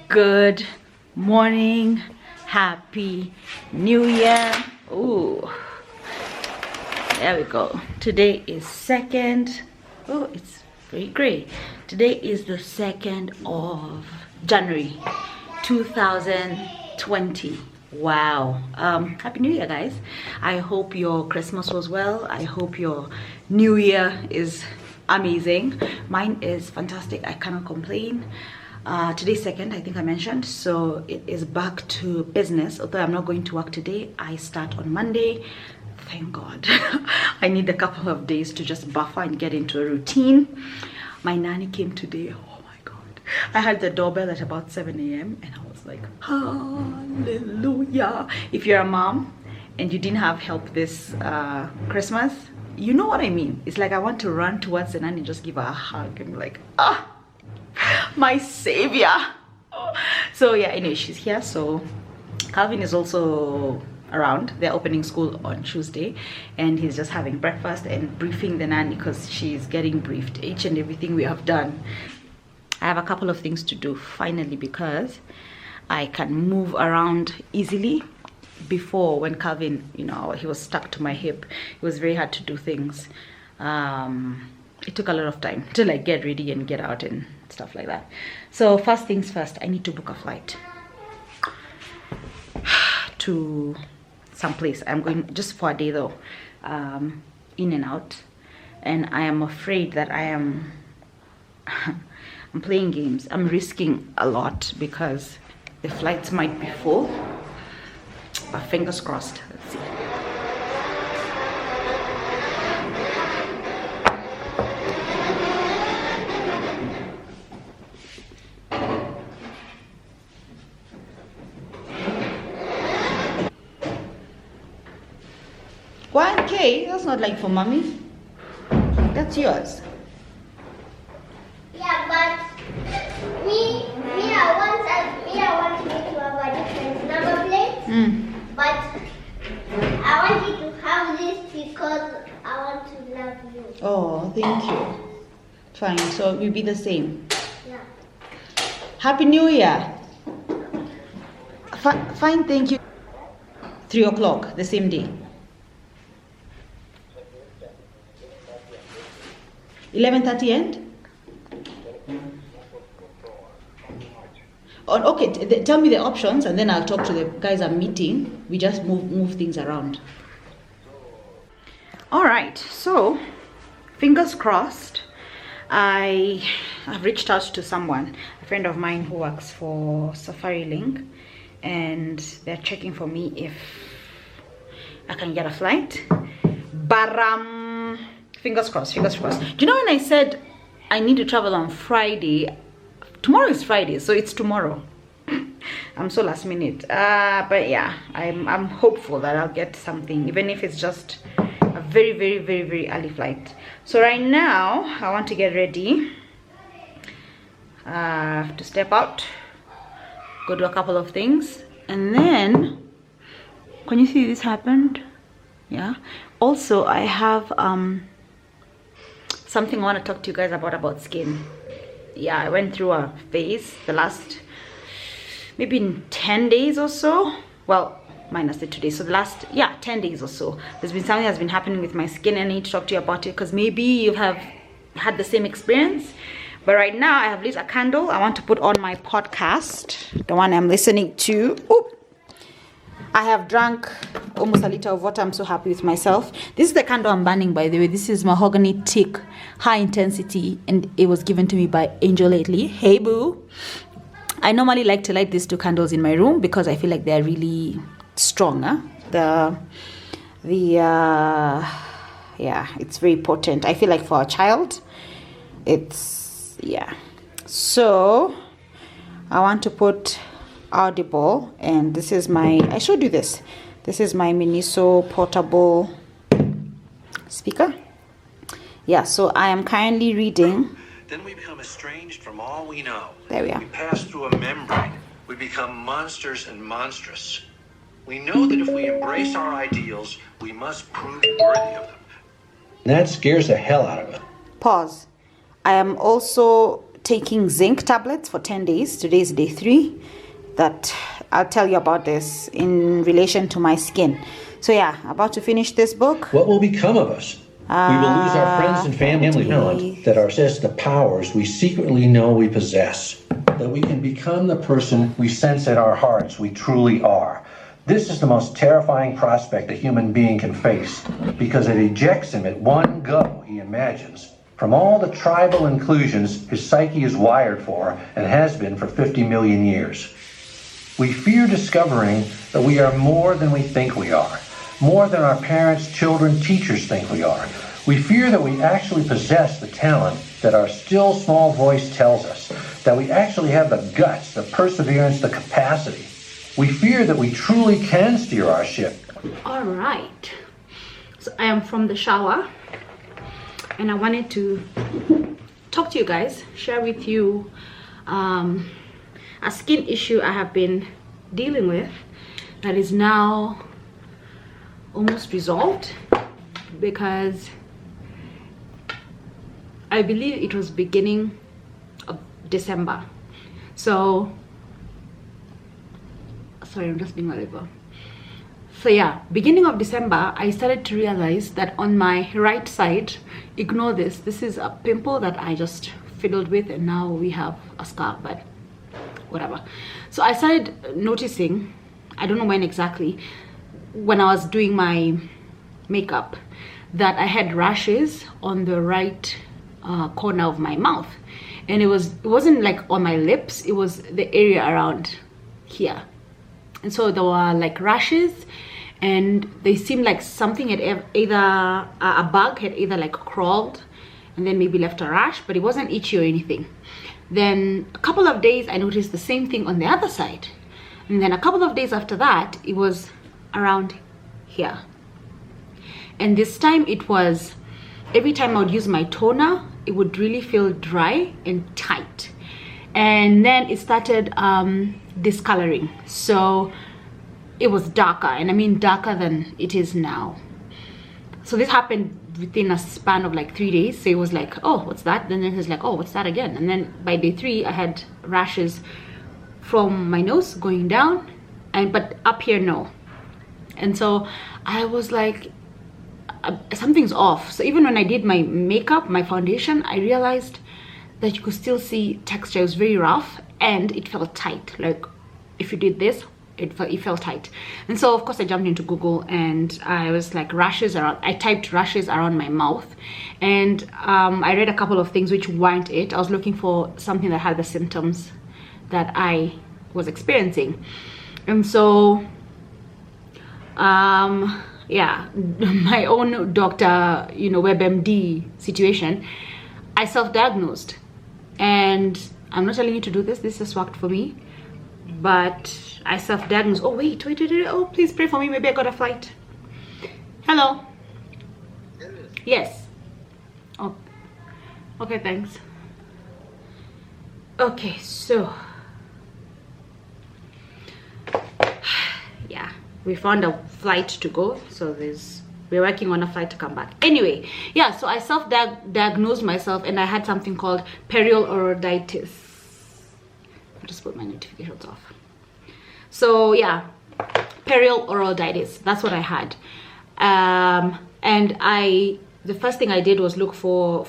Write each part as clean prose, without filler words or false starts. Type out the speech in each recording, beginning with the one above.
Good morning, happy new year. Ooh, there we go. Today is it's very gray. Today is the 2nd of January 2020. Wow. Happy new year, guys. I hope your Christmas was well. I hope your new year is amazing. Mine is fantastic. I cannot complain. Today's 2nd, I think I mentioned, so it is back to business. Although I'm not going to work today, I start on Monday. Thank God. I need a couple of days to just buffer and get into a routine. My nanny came today. Oh my God. I had the doorbell at about 7 a.m. and I was like, hallelujah. If you're a mom and you didn't have help this Christmas, you know what I mean. It's like I want to run towards the nanny and just give her a hug and be like, my savior. So yeah, anyway, she's here. So Calvin is also around. They're opening school on Tuesday and he's just having breakfast and briefing the nanny because she's getting briefed each and everything we have done. I have a couple of things to do finally because I can move around easily. Before, when Calvin, you know, he was stuck to my hip, it was very hard to do things. It took a lot of time to like get ready and get out and stuff like that. So first things first, I need to book a flight to some place. I'm going just for a day though, in and out, and I am afraid that I'm playing games. I'm risking a lot because the flights might be full, but fingers crossed. Let's see. $1K? That's not like for mommy. That's yours. Yeah, but me, I want you to have a different number plate. But I want you to have this because I want to love you. Oh, thank you. Fine. So we'll be the same. Yeah. Happy New Year. Fine. Thank you. 3 o'clock the same day. 11:30 end? Oh, okay, tell me the options and then I'll talk to the guys I'm meeting. We just move things around. All right, so fingers crossed. I have reached out to someone, a friend of mine who works for Safari Link, and they're checking for me if I can get a flight. But fingers crossed, fingers crossed. Do you know when I said I need to travel on Friday? Tomorrow is Friday, so it's tomorrow. I'm so last minute. But yeah, I'm hopeful that I'll get something, even if it's just a very, very, very, very early flight. So right now, I want to get ready to step out, go do a couple of things, and then, can you see this happened? Yeah. Also, I have something I want to talk to you guys about skin. Yeah, I went through a phase the last maybe in 10 days or so. Well, minus the 2 days. So the last, 10 days or so. There's been something that's been happening with my skin and I need to talk to you about it because maybe you have had the same experience. But right now I have lit a candle. I want to put on my podcast, the one I'm listening to. Oop. I have drank almost a liter of water. I'm so happy with myself. This is the candle I'm burning, by the way. This is mahogany teak, high intensity, and it was given to me by Angel lately. Hey boo. I normally like to light these 2 candles in my room because I feel like they're really strong. It's very potent. I feel like for a child, it's, yeah. So I want to put Audible, and this is my, I showed you this. This is my Miniso portable speaker. Yeah, so I am currently reading. Then we become estranged from all we know. There we are. We pass through a membrane. We become monsters and monstrous. We know that if we embrace our ideals, we must prove worthy of them. That scares the hell out of us. Pause. I am also taking zinc tablets for 10 days. Today is day 3. That I'll tell you about this in relation to my skin. So yeah, about to finish this book. What will become of us? We will lose our friends and family talent that are just the powers we secretly know we possess. That we can become the person we sense in our hearts we truly are. This is the most terrifying prospect a human being can face because it ejects him at one go, he imagines, from all the tribal inclusions his psyche is wired for and has been for 50 million years. We fear discovering that we are more than we think we are, more than our parents, children, teachers think we are. We fear that we actually possess the talent that our still small voice tells us, that we actually have the guts, the perseverance, the capacity. We fear that we truly can steer our ship. All right. So I am from the shower and I wanted to talk to you guys, share with you a skin issue I have been dealing with that is now almost resolved, because I believe it was beginning of December. So sorry, I'm just being a little. So yeah, beginning of December, I started to realize that on my right side, ignore this is a pimple that I just fiddled with, and now we have a scar, but whatever. So I started noticing, I don't know when exactly, when I was doing my makeup, that I had rashes on the right corner of my mouth, and it wasn't like on my lips, it was the area around here. And so there were like rashes, and they seemed like something had either a bug had either like crawled and then maybe left a rash, but it wasn't itchy or anything. Then a couple of days I noticed the same thing on the other side, and then a couple of days after that it was around here. And this time it was, every time I would use my toner, it would really feel dry and tight. And then it started discoloring, so it was darker, and I mean darker than it is now. So this happened within a span of like 3 days. So it was like, oh, what's that? Then it was like, oh, what's that again? And then by day 3 I had rashes from my nose going down, but up here no. And so I was like, something's off. So even when I did my makeup, my foundation, I realized that you could still see texture. It was very rough and it felt tight. Like if you did this, it felt tight. And so of course I jumped into Google, and I was like, rashes around, I typed rashes around my mouth, and I read a couple of things which weren't it. I was looking for something that had the symptoms that I was experiencing. And so yeah, my own doctor, WebMD situation, I self-diagnosed. And I'm not telling you to do this just worked for me, but I self-diagnosed. Oh wait, oh please pray for me, maybe I got a flight. Hello. Yes. Oh, okay, thanks. Okay, so yeah, we found a flight to go, so we're working on a flight to come back. Anyway, yeah, so I self-diagnosed myself, and I had something called perioral oroiditis. I'll just put my notifications off. So yeah, perioral oroiditis, that's what I had. And the first thing I did was look for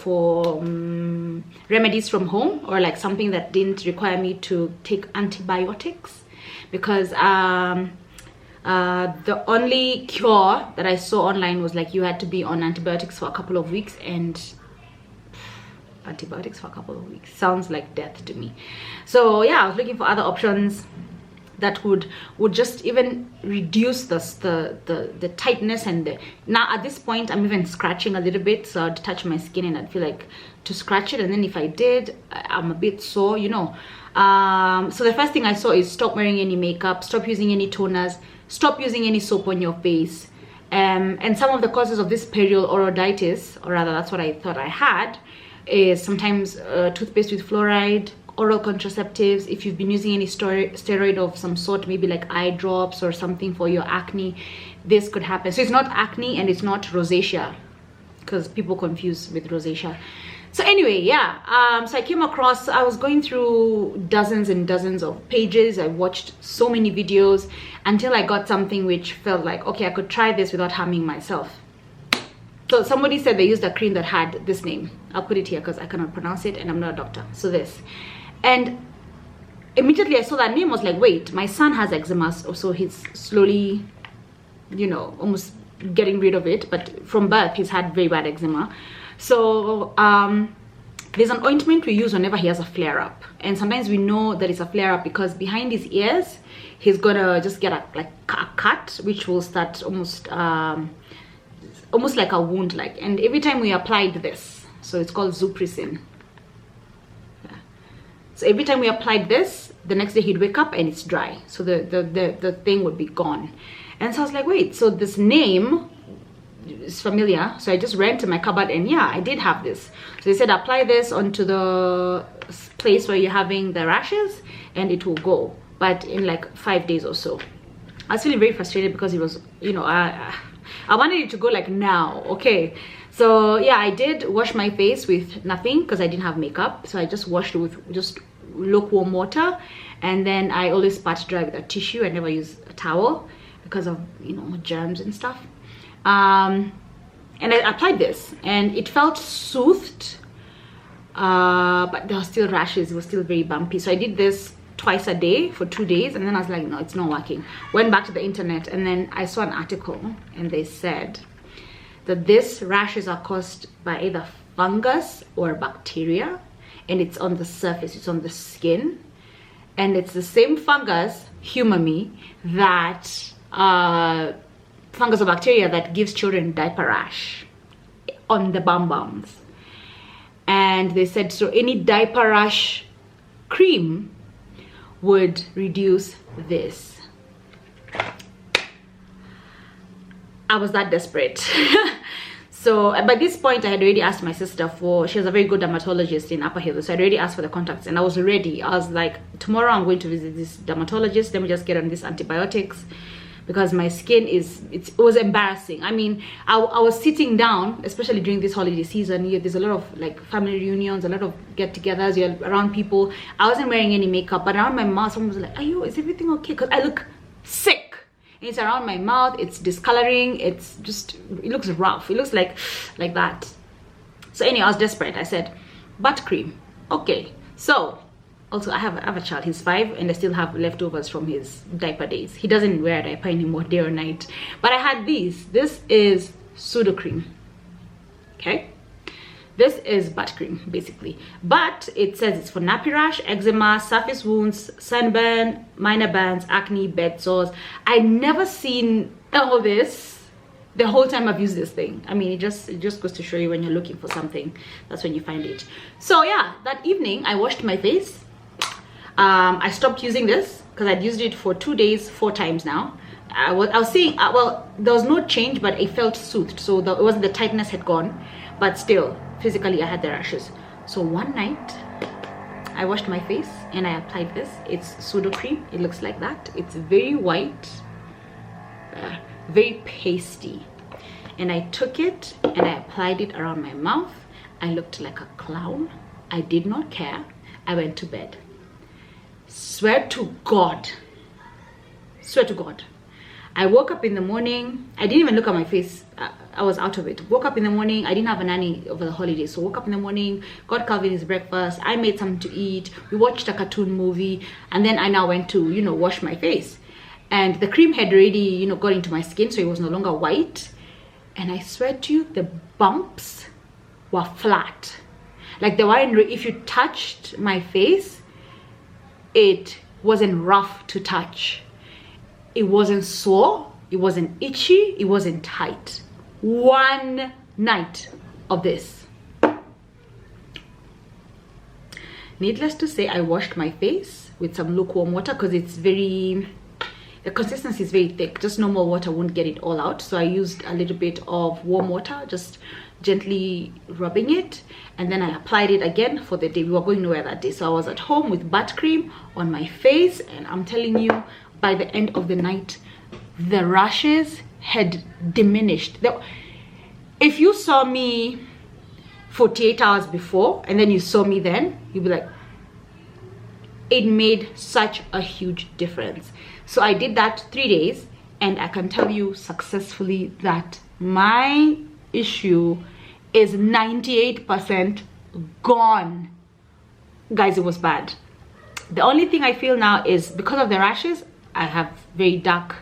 remedies from home, or like something that didn't require me to take antibiotics, because the only cure that I saw online was like you had to be on antibiotics for a couple of weeks, and antibiotics for a couple of weeks sounds like death to me. So yeah, I was looking for other options that would just even reduce the tightness. And now at this point I'm even scratching a little bit, so I'd touch my skin and I'd feel like to scratch it, and then if I did, I'm a bit sore, so the first thing I saw is stop wearing any makeup, stop using any toners, stop using any soap on your face. And some of the causes of this perioral oroiditis, or rather that's what I thought I had, is sometimes toothpaste with fluoride, oral contraceptives, if you've been using any steroid of some sort, maybe like eye drops or something for your acne, this could happen. So it's not acne and it's not rosacea, because people confuse with rosacea. So anyway, yeah, so I came across, I was going through dozens and dozens of pages. I watched so many videos until I got something which felt like, okay, I could try this without harming myself. So somebody said they used a cream that had this name. I'll put it here because I cannot pronounce it and I'm not a doctor. So this. And immediately I saw that name, I was like, wait, my son has eczema, so he's slowly, you know, almost getting rid of it. But from birth, he's had very bad eczema. So there's an ointment we use whenever he has a flare-up, and sometimes we know that it's a flare-up because behind his ears he's gonna just get a cut, which will start almost like a wound, like. And every time we applied this, so it's called Zupricin. Yeah. So every time we applied this, the next day he'd wake up and it's dry, so the thing would be gone. And so I was like, wait, so this name is familiar. So I just ran to my cupboard and yeah, I did have this. So they said apply this onto the place where you're having the rashes and it will go, but in like 5 days or so. I was feeling very frustrated because it was, you know, I wanted it to go like now. Okay, so yeah, I did wash my face with nothing because I didn't have makeup, so I just washed it with just lukewarm water, and then I always pat dry with a tissue. I never use a towel because of, you know, germs and stuff. And I applied this and it felt soothed, but there were still rashes. It was still very bumpy. So I did this twice a day for 2 days, and then I was like, no, it's not working. Went back to the internet and then I saw an article and they said that this rashes are caused by either fungus or bacteria, and it's on the surface, it's on the skin, and it's the same fungus, humor me, that fungus or bacteria that gives children diaper rash on the bum bums. And they said, so any diaper rash cream would reduce this. I was that desperate. So by this point I had already asked my sister for, she has a very good dermatologist in Upper Hill, so I had already asked for the contacts and I was ready. I was like, tomorrow I'm going to visit this dermatologist, let me just get on these antibiotics, because my skin it was embarrassing. I mean, I was sitting down, especially during this holiday season. There's a lot of like family reunions, a lot of get-togethers, you're around people. I wasn't wearing any makeup, but around my mouth someone was like, is everything okay? Because I look sick. And it's around my mouth, it's discoloring, it's just, it looks rough, it looks like that. So anyway, I was desperate. I said, butt cream. Okay, so also I have a child, he's 5, and I still have leftovers from his diaper days. He doesn't wear a diaper anymore, day or night. But I had these. This is pseudo cream. Okay, this is butt cream basically, but it says it's for nappy rash, eczema, surface wounds, sunburn, minor burns, acne, bed sores. I never seen all this the whole time I've used this thing. I mean, it just goes to show you, when you're looking for something, that's when you find it. So yeah, that evening I washed my face. I stopped using this because I'd used it for 2 days, 4 times now. I was seeing, well, there was no change, but it felt soothed. So it wasn't, the tightness had gone, but still, physically I had the rashes. So one night, I washed my face and I applied this. It's pseudo cream. It looks like that. It's very white, very pasty. And I took it and I applied it around my mouth. I looked like a clown. I did not care. I went to bed. Swear to God, I woke up in the morning. I didn't even look at my face. I was out of it. Woke up in the morning. I didn't have a nanny over the holidays, so woke up in the morning, got Calvin his breakfast. I made something to eat. We watched a cartoon movie, and then I now went to, you know, wash my face. And the cream had already, you know, got into my skin, so it was no longer white. And I swear to you, the bumps were flat. Like they weren't. If you touched my face, it wasn't rough to touch. It wasn't sore, it wasn't itchy, it wasn't tight. One night of this. Needless to say, I washed my face with some lukewarm water because it's very, the consistency is very thick. Just normal water won't get it all out. So I used a little bit of warm water, just gently rubbing it, and then I applied it again for the day. We were going nowhere that day, so I was at home with butt cream on my face, and I'm telling you, by the end of the night, the rashes had diminished. If you saw me 48 hours before and then you saw me then, you'd be like, it made such a huge difference. So I did that 3 days, and I can tell you successfully that my issue is 98% gone. Guys, it was bad. The only thing I feel now is because of the rashes, I have very dark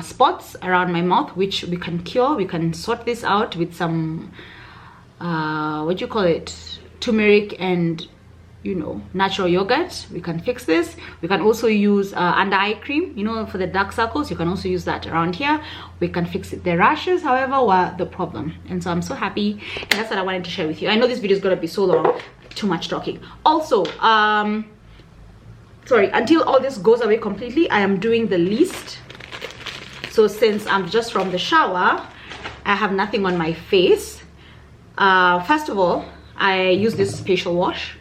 spots around my mouth, which we can cure. We can sort this out with some what do you call it, turmeric and, you know, natural yogurt. We can fix this. We can also use under eye cream, you know, for the dark circles. You can also use that around here. We can fix it. The rashes, however, were the problem, and so I'm so happy, and that's what I wanted to share with you. I know this video is gonna be so long, too much talking. Also, sorry, until all this goes away completely, I am doing the least. So since I'm just from the shower, I have nothing on my face. First of all, I use this facial wash.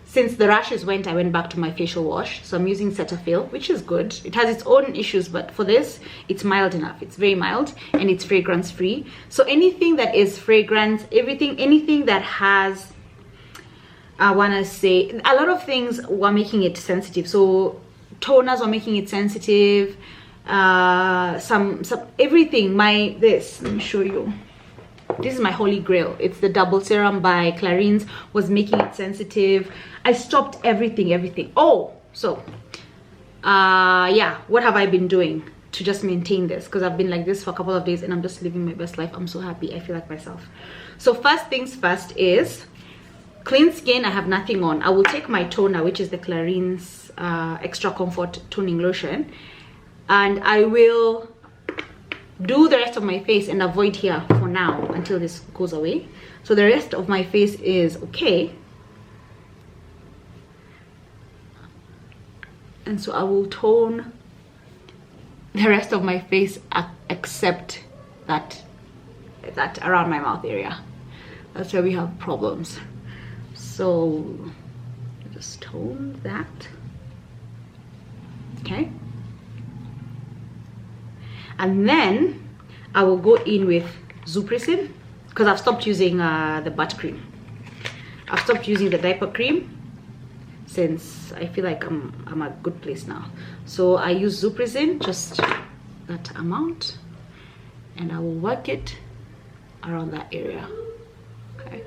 Since the rashes went, I went back to my facial wash. So I'm using Cetaphil, which is good. It has its own issues, but for this, it's mild enough. It's very mild, and it's fragrance free. So anything that is fragrance, anything that has, I want to say, a lot of things were making it sensitive. So toners were making it sensitive. Some everything. Let me show you. This is my holy grail. It's the double serum by Clarins, was making it sensitive. I stopped everything. Oh, so yeah, what have I been doing to just maintain this? Because I've been like this for a couple of days and I'm just living my best life. I'm so happy. I feel like myself. So first things first is clean skin. I have nothing on. I will take my toner, which is the Clarins Extra Comfort Toning Lotion, and I will do the rest of my face and avoid here for now until this goes away. So the rest of my face is okay, and so I will tone the rest of my face except that around my mouth area. That's where we have problems. So just tone that. Okay, and then I will go in with Zupresin, because I've stopped using the butt cream. I've stopped using the diaper cream since I feel like I'm at a good place now. So I use Zupresin, just that amount, and I will work it around that area. Okay.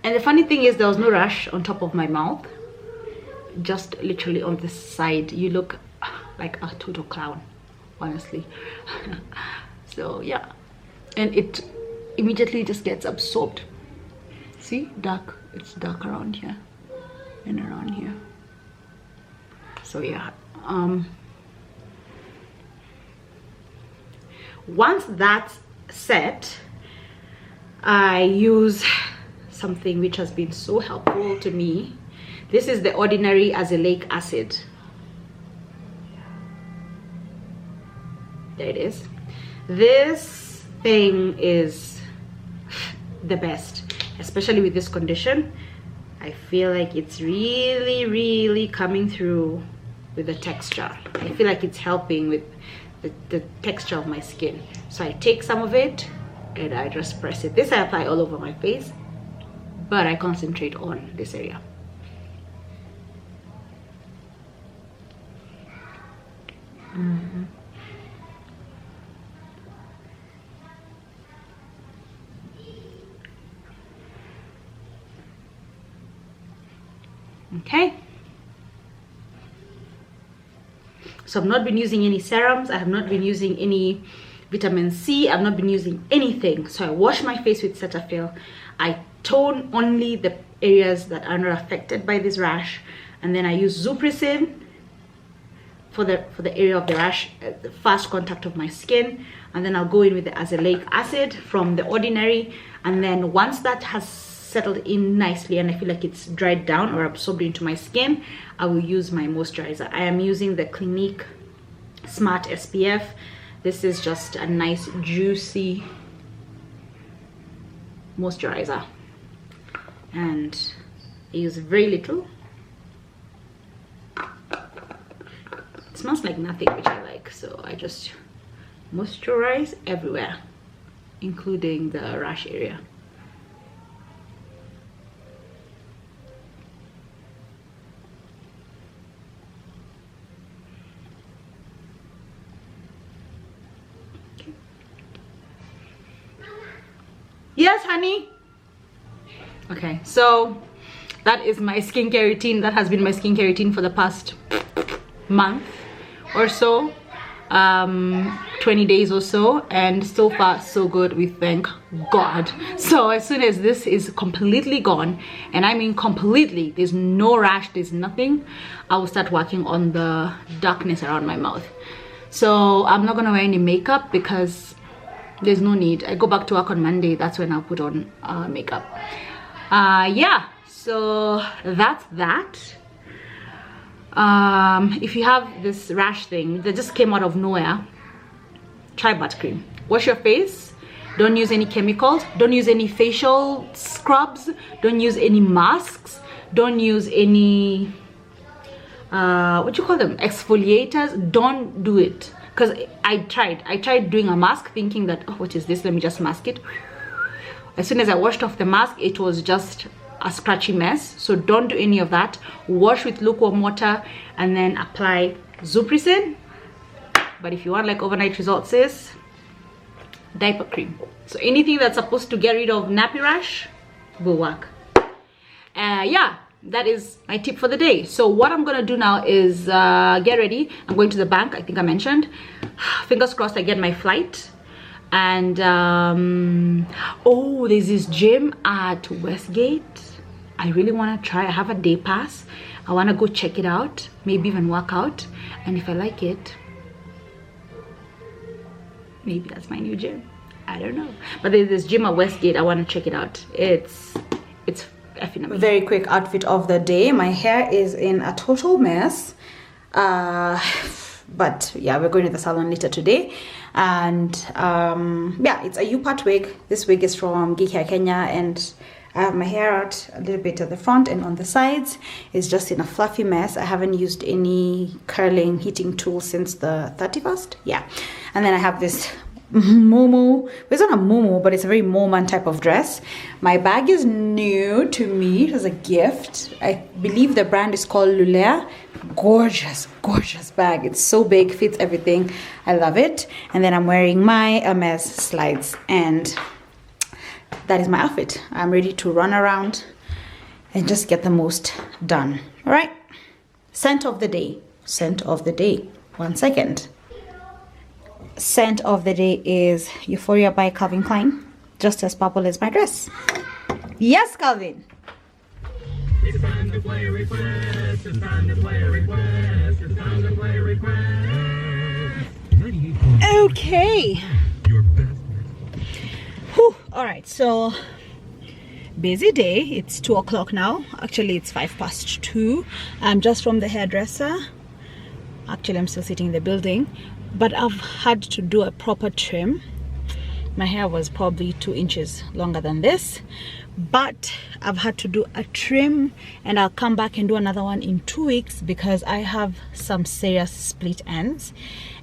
And the funny thing is, there was no rash on top of my mouth, just literally on this side. You look like a total clown, honestly. So yeah, and it immediately just gets absorbed. See, dark, it's dark around here and around here. So yeah, once that's set, I use something which has been so helpful to me. This is the Ordinary Azelaic Acid. There it is. This thing is the best, especially with this condition. I feel like it's really coming through with the texture. I feel like it's helping with the texture of my skin. So I take some of it and I just press it. This I apply all over my face, but I concentrate on this area. Okay, so I've not been using any serums. I have not been using any vitamin C. I've not been using anything. So I wash my face with Cetaphil. I tone only the areas that are not affected by this rash, and then I use Zupresin for the area of the rash, the first contact of my skin, and then I'll go in with the azelaic acid from the Ordinary, and then once that has settled in nicely and I feel like it's dried down or absorbed into my skin, I will use my moisturizer. I am using the Clinique Smart SPF. This is just a nice juicy moisturizer, and I use very little. It smells like nothing, which I like, so I just moisturize everywhere including the rash area. Yes, honey. Okay, so that is my skincare routine. That has been my skincare routine for the past month or so, 20 days or so, and so far so good. We thank God. So as soon as this is completely gone, and I mean completely, there's no rash, there's nothing, I will start working on the darkness around my mouth. So I'm not gonna wear any makeup because there's no need. I go back to work on Monday. That's when I'll put on makeup. Yeah, so that's that. If you have this rash thing that just came out of nowhere, try butt cream. Wash your face. Don't use any chemicals. Don't use any facial scrubs. Don't use any masks. Don't use any what you call them, exfoliators. Don't do it, because I tried doing a mask thinking that, oh, what is this, let me just mask it. As soon as I washed off the mask, it was just a scratchy mess. So don't do any of that. Wash with lukewarm water and then apply Zupricin. But if you want like overnight results, sis, diaper cream. So anything that's supposed to get rid of nappy rash will work. Yeah, that is my tip for the day. So what I'm gonna do now is get ready. I'm going to the bank, I think I mentioned. Fingers crossed I get my flight. And oh, there's this gym at Westgate I really want to try. I have a day pass. I want to go check it out, maybe even work out, and if I like it, maybe that's my new gym. I don't know, but there's this gym at Westgate. I want to check it out. It's effing amazing. Very quick outfit of the day. My hair is in a total mess, but yeah, we're going to the salon later today. And yeah, it's a U-part wig. This wig is from Geek Kenya, and I have my hair out a little bit at the front, and on the sides it's just in a fluffy mess. I haven't used any curling heating tool since the 31st. Yeah, and then I have this Momo. It's not a Momo, but it's a very Moman type of dress. My bag is new to me. It was a gift. I believe the brand is called Lulea. Gorgeous, gorgeous bag. It's so big, fits everything. I love it. And then I'm wearing my Hermes slides, and that is my outfit. I'm ready to run around and just get the most done. All right, scent of the day. Scent of the day. 1 second. Scent of the day is Euphoria by Calvin Klein, just as purple as my dress. Yes, Calvin. It's time to play a request. It's time to play a request. It's time to play a request. Okay. Whew. All right, so busy day. It's 2 o'clock now. Actually, it's 2:05. I'm just from the hairdresser. Actually, I'm still sitting in the building, but I've had to do a proper trim. My hair was probably 2 inches longer than this, but I've had to do a trim, and I'll come back and do another one in 2 weeks because I have some serious split ends,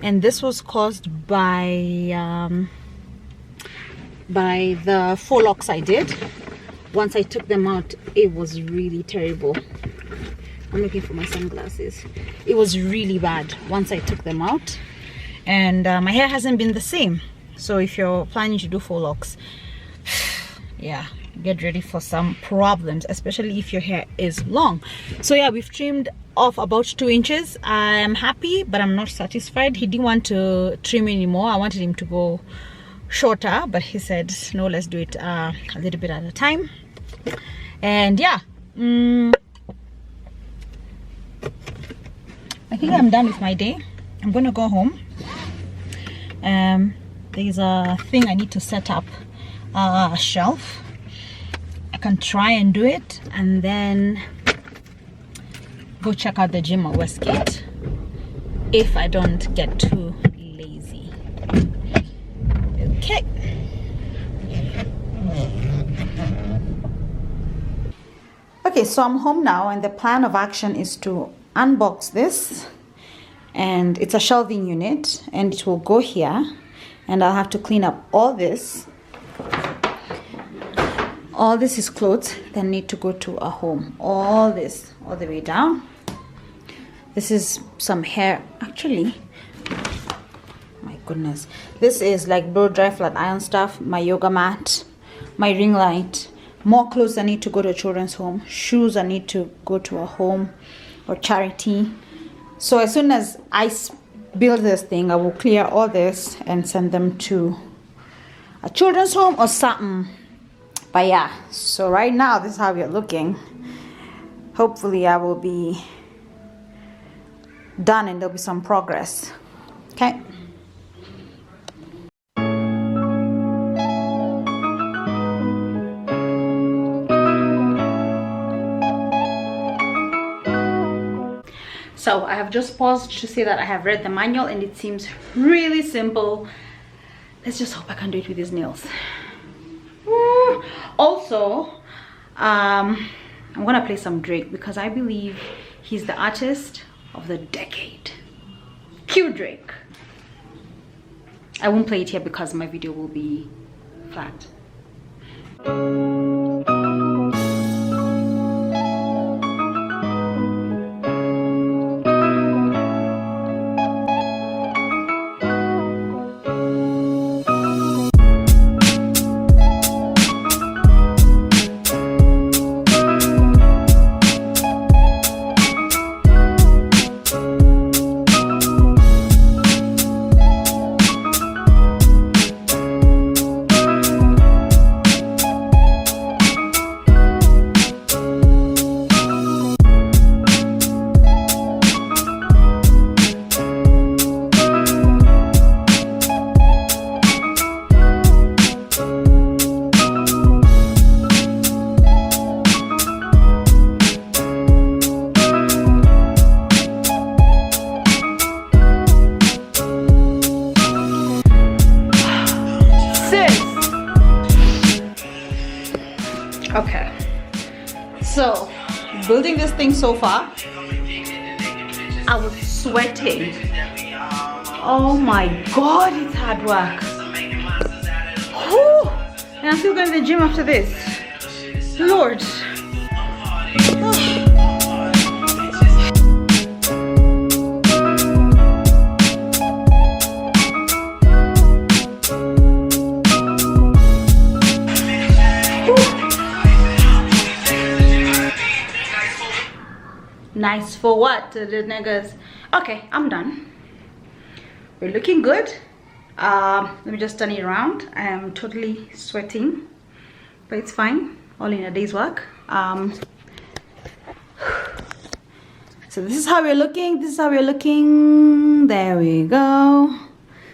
and this was caused by the 4 locks I did. Once I took them out, it was really terrible. I'm looking for my sunglasses. It was really bad once I took them out, and my hair hasn't been the same. So if you're planning to do 4 locks, yeah, get ready for some problems, especially if your hair is long. So yeah, we've trimmed off about 2 inches. I'm happy, but I'm not satisfied. He didn't want to trim anymore. I wanted him to go shorter, but he said no, let's do it a little bit at a time. And yeah, I think I'm done with my day. I'm gonna go home. There's a thing I need to set up, a shelf. I can try and do it, and then go check out the gym at Westgate if I don't get too lazy. Okay. Okay, so I'm home now, and the plan of action is to unbox this, and it's a shelving unit, and it will go here, and I'll have to clean up all this All this is clothes that need to go to a home. All this, all the way down. This is some hair. Actually, my goodness. This is like blow dry flat iron stuff. My yoga mat. My ring light. More clothes that need to go to a children's home. Shoes that need to go to a home or charity. So as soon as I build this thing, I will clear all this and send them to a children's home or something. But yeah, so right now this is how we are looking. Hopefully I will be done and there'll be some progress. Okay. So I have just paused to say that I have read the manual and it seems really simple. Let's just hope I can do it with these nails. Woo. Also, I'm gonna play some Drake because I believe he's the artist of the decade. Cue Drake. I won't play it here because my video will be flat. Okay, so building this thing so far, I was sweating. Oh my god, it's hard work. Whew. And I'm still going to the gym after this. Lord. Nice for what, the niggas? Okay, I'm done. We're looking good. Let me just turn it around. I am totally sweating, but it's fine. All in a day's work. So this is how we're looking. This is how we're looking. There we go.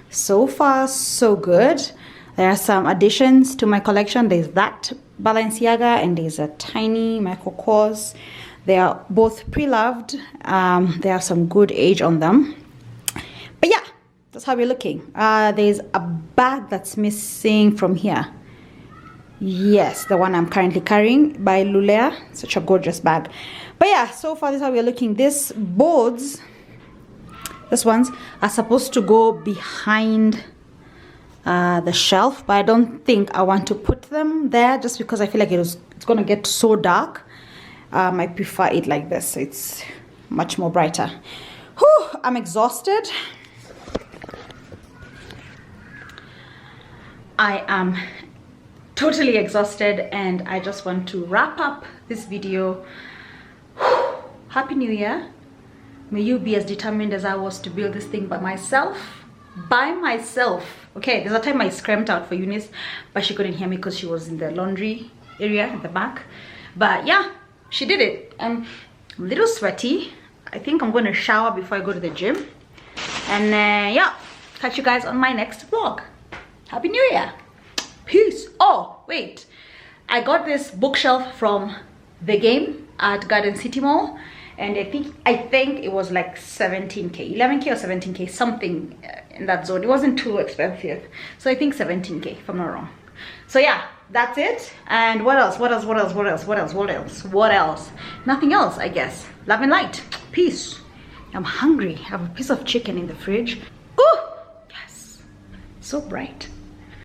So far, so good. There are some additions to my collection. There's that Balenciaga and there's a tiny Michael Kors. They are both pre-loved. They have some good age on them. But yeah, that's how we're looking. There's a bag that's missing from here. Yes, the one I'm currently carrying by Lulea. Such a gorgeous bag. But yeah, so far this is how we're looking. These boards, these ones, are supposed to go behind the shelf. But I don't think I want to put them there just because I feel like it's going to get so dark. I prefer it like this. It's much more brighter. Whew, I'm exhausted. I am totally exhausted and I just want to wrap up this video. Whew, Happy New Year. May you be as determined as I was to build this thing by myself. Okay, there's a time I screamed out for Eunice, but she couldn't hear me because she was in the laundry area at the back. But yeah, she did it. I'm a little sweaty. I think I'm going to shower before I go to the gym. And yeah, catch you guys on my next vlog. Happy New Year. Peace. Oh, wait. I got this bookshelf from The Game at Garden City Mall. And I think it was like 17k, 11k or 17k, something in that zone. It wasn't too expensive. So I think 17k if I'm not wrong. So yeah, that's it. And what else? Nothing else, I guess. Love and light. Peace. I'm hungry. I have a piece of chicken in the fridge. Ooh, yes. So bright.